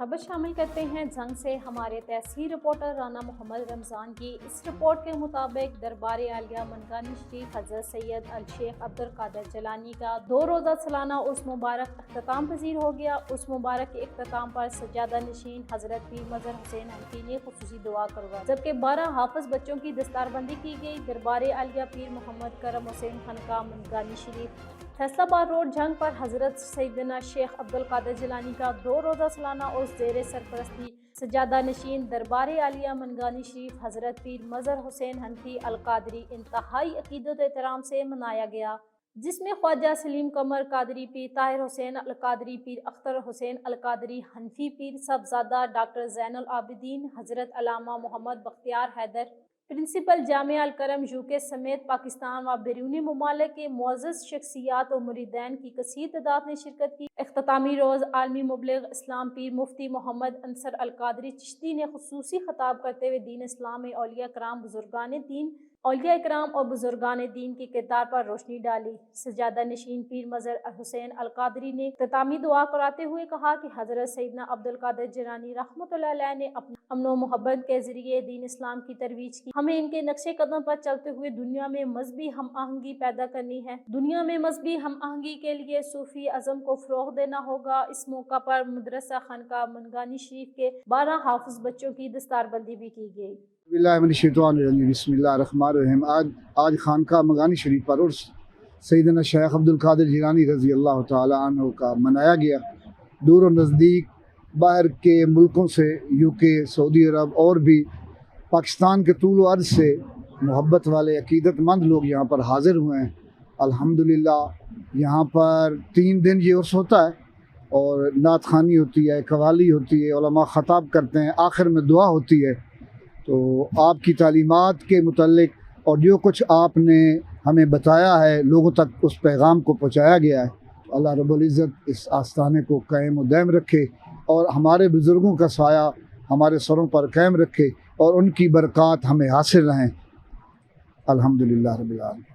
خبر شامل کرتے ہیں جنگ سے ہمارے تحصیل رپورٹر رانا محمد رمضان کی۔ اس رپورٹ کے مطابق دربار عالیہ منگانی شریف حضرت سید الشیخ عبدالقادر جیلانی کا 2 روزہ سالانہ عرس مبارک اختتام پذیر ہو گیا۔ عرس مبارک کے اختتام پر سجادہ نشین حضرت پیر مظہر حسین حنفی نے خصوصی دعا کروائی، جبکہ 12 حافظ بچوں کی دستار بندی کی گئی۔ دربار عالیہ پیر محمد کرم حسین خانقاہ منگانی شریف فیصل آباد روڈ جنگ پر حضرت سیدنا شیخ عبدالقادر جیلانی کا 2 روزہ سالانہ عرس زیر سرپرستی سجادہ نشین دربار عالیہ منگانی شریف حضرت پیر مظہر حسین حنفی القادری انتہائی عقیدت و احترام سے منایا گیا، جس میں خواجہ سلیم قمر قادری پیر طاہر حسین القادری پیر اختر حسین القادری حنفی پیر صاحبزادہ ڈاکٹر زین العابدین حضرت علامہ محمد بختیار حیدر پرنسپل جامعہ الکرم UK سمیت پاکستان و بیرونی ممالک کے معزز شخصیات و مریدین کی کثیر تعداد نے شرکت کی۔ اختتامی روز عالمی مبلغ اسلام پیر مفتی محمد انصر القادری چشتی نے خصوصی خطاب کرتے ہوئے دین اسلام میں اولیاء کرام اور بزرگان دین کے کردار پر روشنی ڈالی۔ سجادہ نشین پیر مظہر حسین القادری نے اختتامی دعا کراتے ہوئے کہا کہ حضرت سیدنا عبدالقادر جیلانی رحمۃ اللہ علیہ نے اپنے امن و محبت کے ذریعے دین اسلام کی ترویج کی۔ ہمیں ان کے نقش قدم پر چلتے ہوئے دنیا میں مذہبی ہم آہنگی پیدا کرنی ہے۔ دنیا میں مذہبی ہم آہنگی کے لیے صوفی ازم کو فروغ دینا ہوگا۔ اس موقع پر مدرسہ خانقاہ منگانی شریف کے 12 حافظ بچوں کی دستار بندی بھی کی گئی۔ بسم اللہ الرحمن الرحیم۔ آج خانقاہ منگانی شریف پر عرس سیدنا شیخ عبدالقادر جیلانی رضی اللہ تعالی عنہ کا منایا گیا۔ دور و نزدیک باہر کے ملکوں سے UK، سعودی عرب اور بھی پاکستان کے طول و عرض سے محبت والے عقیدت مند لوگ یہاں پر حاضر ہوئے ہیں۔ الحمدللہ یہاں پر 3 دن یہ عرس ہوتا ہے اور نعت خوانی ہوتی ہے، قوالی ہوتی ہے، علماء خطاب کرتے ہیں، آخر میں دعا ہوتی ہے۔ تو آپ کی تعلیمات کے متعلق اور جو کچھ آپ نے ہمیں بتایا ہے لوگوں تک اس پیغام کو پہنچایا گیا ہے، اللہ رب العزت اس آستانے کو قائم و دائم رکھے اور ہمارے بزرگوں کا سایہ ہمارے سروں پر قائم رکھے اور ان کی برکات ہمیں حاصل رہیں۔ الحمدللہ رب العالمین۔